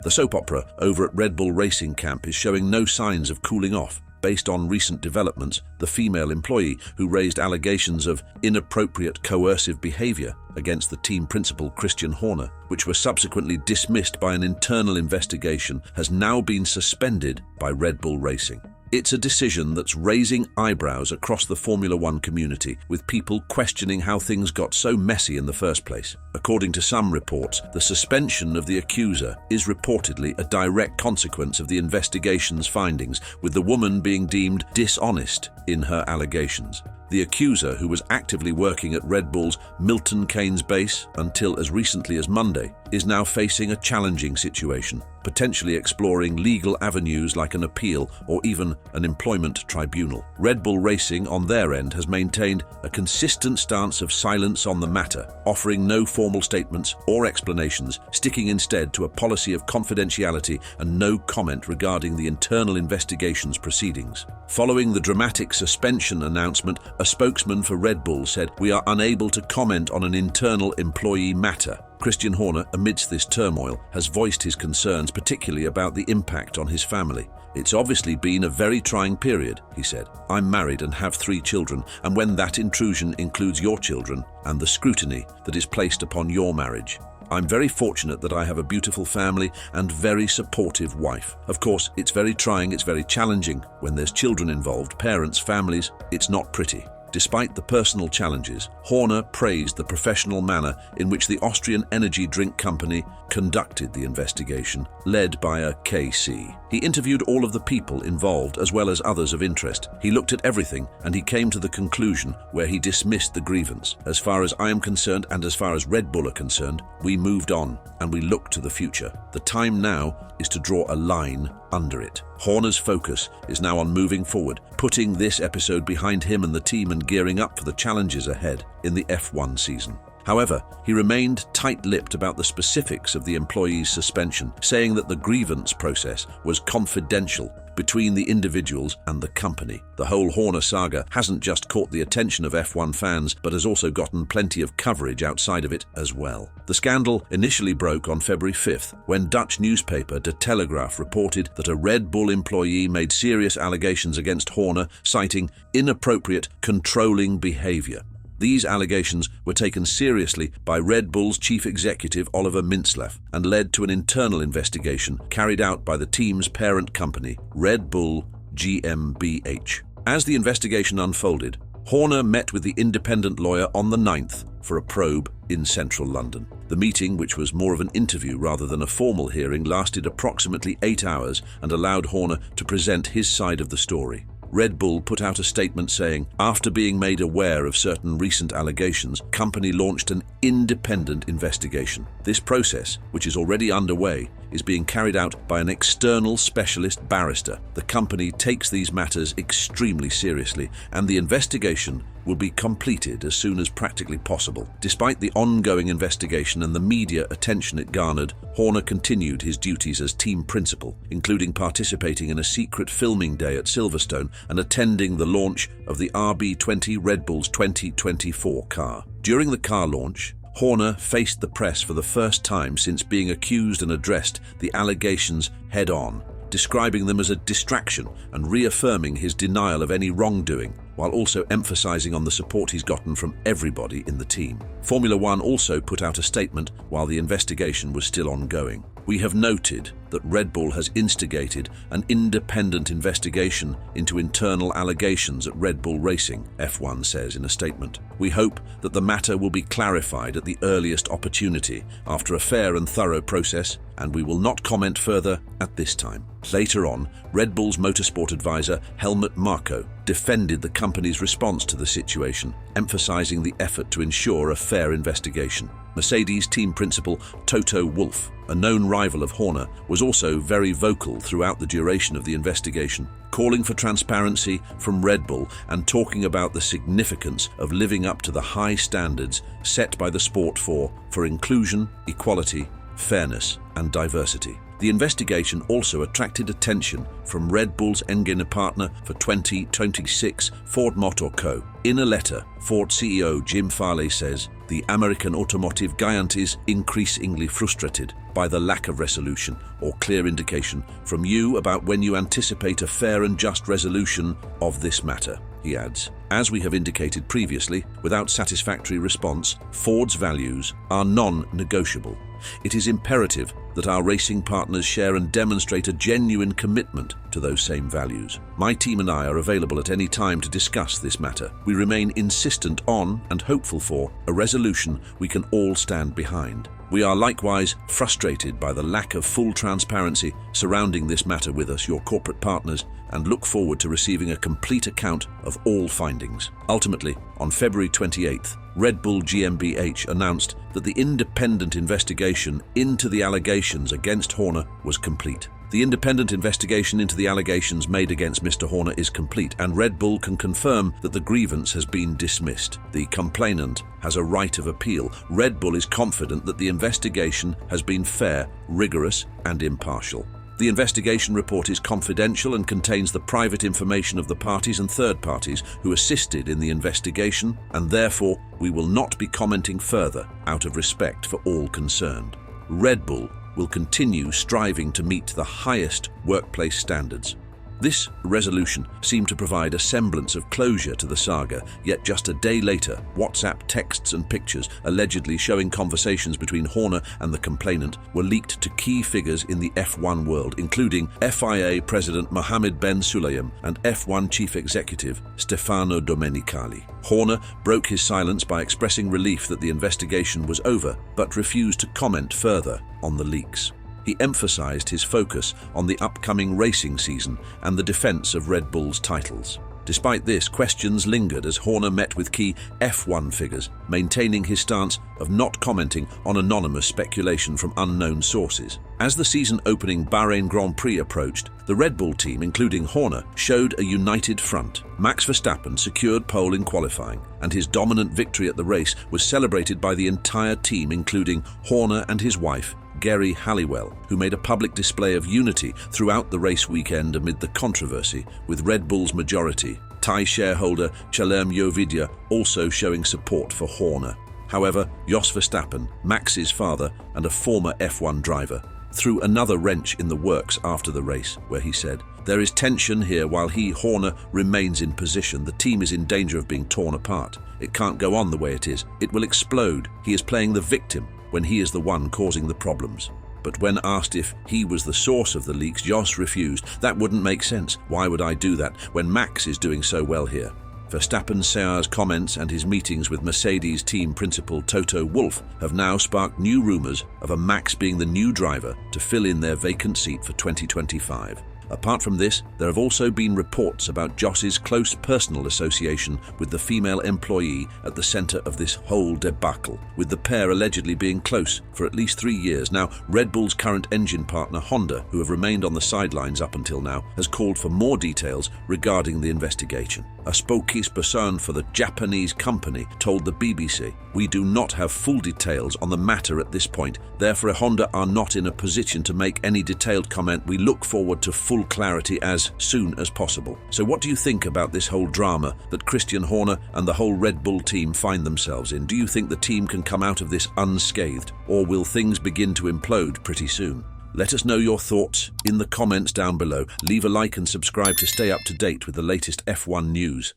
The soap opera over at Red Bull Racing Camp is showing no signs of cooling off. Based on recent developments, the female employee who raised allegations of inappropriate coercive behavior against the team principal Christian Horner, which were subsequently dismissed by an internal investigation, has now been suspended by Red Bull Racing. It's a decision that's raising eyebrows across the Formula One community, with people questioning how things got so messy in the first place. According to some reports, the suspension of the accuser is reportedly a direct consequence of the investigation's findings, with the woman being deemed dishonest in her allegations. The accuser, who was actively working at Red Bull's Milton Keynes base until as recently as Monday, is now facing a challenging situation, potentially exploring legal avenues like an appeal or even an employment tribunal. Red Bull Racing, on their end, has maintained a consistent stance of silence on the matter, offering no formal statements or explanations, sticking instead to a policy of confidentiality and no comment regarding the internal investigation's proceedings. Following the dramatic suspension announcement, a spokesman for Red Bull said, "We are unable to comment on an internal employee matter." Christian Horner, amidst this turmoil, has voiced his concerns, particularly about the impact on his family. "It's obviously been a very trying period," he said. "I'm married and have 3 children, and when that intrusion includes your children and the scrutiny that is placed upon your marriage, I'm very fortunate that I have a beautiful family and very supportive wife. Of course, it's very trying, it's very challenging. When there's children involved, parents, families, it's not pretty." Despite the personal challenges, Horner praised the professional manner in which the Austrian energy drink company conducted the investigation, led by a KC. He interviewed all of the people involved as well as others of interest. He looked at everything and he came to the conclusion where he dismissed the grievance. "As far as I am concerned and as far as Red Bull are concerned, we moved on and we look to the future. The time now is to draw a line under it." Horner's focus is now on moving forward, putting this episode behind him and the team and gearing up for the challenges ahead in the F1 season. However, he remained tight-lipped about the specifics of the employee's suspension, saying that the grievance process was confidential between the individuals and the company. The whole Horner saga hasn't just caught the attention of F1 fans, but has also gotten plenty of coverage outside of it as well. The scandal initially broke on February 5th, when Dutch newspaper De Telegraaf reported that a Red Bull employee made serious allegations against Horner, citing inappropriate, controlling behavior. These allegations were taken seriously by Red Bull's chief executive Oliver Mintzlaff and led to an internal investigation carried out by the team's parent company, Red Bull GmbH. As the investigation unfolded, Horner met with the independent lawyer on the 9th for a probe in central London. The meeting, which was more of an interview rather than a formal hearing, lasted approximately 8 hours and allowed Horner to present his side of the story. Red Bull put out a statement saying, "After being made aware of certain recent allegations, company launched an independent investigation. This process, which is already underway, is being carried out by an external specialist barrister. The company takes these matters extremely seriously, and the investigation will be completed as soon as practically possible." Despite the ongoing investigation and the media attention it garnered, Horner continued his duties as team principal, including participating in a secret filming day at Silverstone and attending the launch of the RB20 Red Bull's 2024 car. During the car launch, Horner faced the press for the first time since being accused and addressed the allegations head-on, describing them as a distraction and reaffirming his denial of any wrongdoing, while also emphasizing on the support he's gotten from everybody in the team. Formula One also put out a statement while the investigation was still ongoing. "We have noted that Red Bull has instigated an independent investigation into internal allegations at Red Bull Racing," F1 says in a statement. "We hope that the matter will be clarified at the earliest opportunity after a fair and thorough process, and we will not comment further at this time." Later on, Red Bull's motorsport advisor Helmut Marko defended the company's response to the situation, emphasizing the effort to ensure a fair investigation. Mercedes team principal Toto Wolff, a known rival of Horner, was also very vocal throughout the duration of the investigation, calling for transparency from Red Bull and talking about the significance of living up to the high standards set by the sport for inclusion, equality, fairness, and diversity. The investigation also attracted attention from Red Bull's engine partner for 2026, Ford Motor Co. In a letter, Ford CEO Jim Farley says, The American automotive giant is increasingly frustrated by the lack of resolution or clear indication from you about when you anticipate a fair and just resolution of this matter, he adds. As we have indicated previously, without satisfactory response, Ford's values are non-negotiable. It is imperative that our racing partners share and demonstrate a genuine commitment to those same values. My team and I are available at any time to discuss this matter. We remain insistent on and hopeful for a resolution we can all stand behind. We are likewise frustrated by the lack of full transparency surrounding this matter with us, your corporate partners, and look forward to receiving a complete account of all findings. Ultimately, on February 28th, Red Bull GmbH announced that the independent investigation into the allegations against Horner was complete. The independent investigation into the allegations made against Mr. Horner is complete, and Red Bull can confirm that the grievance has been dismissed. The complainant has a right of appeal. Red Bull is confident that the investigation has been fair, rigorous, and impartial. The investigation report is confidential and contains the private information of the parties and third parties who assisted in the investigation, and therefore we will not be commenting further out of respect for all concerned. Red Bull will continue striving to meet the highest workplace standards. This resolution seemed to provide a semblance of closure to the saga, yet just a day later, WhatsApp texts and pictures allegedly showing conversations between Horner and the complainant were leaked to key figures in the F1 world, including FIA President Mohammed Ben Sulayem and F1 Chief Executive Stefano Domenicali. Horner broke his silence by expressing relief that the investigation was over, but refused to comment further on the leaks. He emphasized his focus on the upcoming racing season and the defense of Red Bull's titles. Despite this, questions lingered as Horner met with key F1 figures, maintaining his stance of not commenting on anonymous speculation from unknown sources. As the season-opening Bahrain Grand Prix approached, the Red Bull team, including Horner, showed a united front. Max Verstappen secured pole in qualifying, and his dominant victory at the race was celebrated by the entire team, including Horner and his wife, Geri Halliwell, who made a public display of unity throughout the race weekend amid the controversy, with Red Bull's majority, Thai shareholder Chalem Yovidia, also showing support for Horner. However, Jos Verstappen, Max's father and a former F1 driver, threw another wrench in the works after the race, where he said, "There is tension here while Horner, remains in position. The team is in danger of being torn apart. It can't go on the way it is. It will explode. He is playing the victim when he is the one causing the problems." But when asked if he was the source of the leaks, Jos refused. "That wouldn't make sense. Why would I do that when Max is doing so well here?" Verstappen-Serra's comments and his meetings with Mercedes team principal Toto Wolff have now sparked new rumors of a Max being the new driver to fill in their vacant seat for 2025. Apart from this, there have also been reports about Jos's close personal association with the female employee at the center of this whole debacle, with the pair allegedly being close for at least 3 years. Now, Red Bull's current engine partner Honda, who have remained on the sidelines up until now, has called for more details regarding the investigation. A spokesperson for the Japanese company told the BBC, "We do not have full details on the matter at this point. Therefore, Honda are not in a position to make any detailed comment. We look forward to full clarity as soon as possible." So what do you think about this whole drama that Christian Horner and the whole Red Bull team find themselves in? Do you think the team can come out of this unscathed, or will things begin to implode pretty soon? Let us know your thoughts in the comments down below. Leave a like and subscribe to stay up to date with the latest F1 news.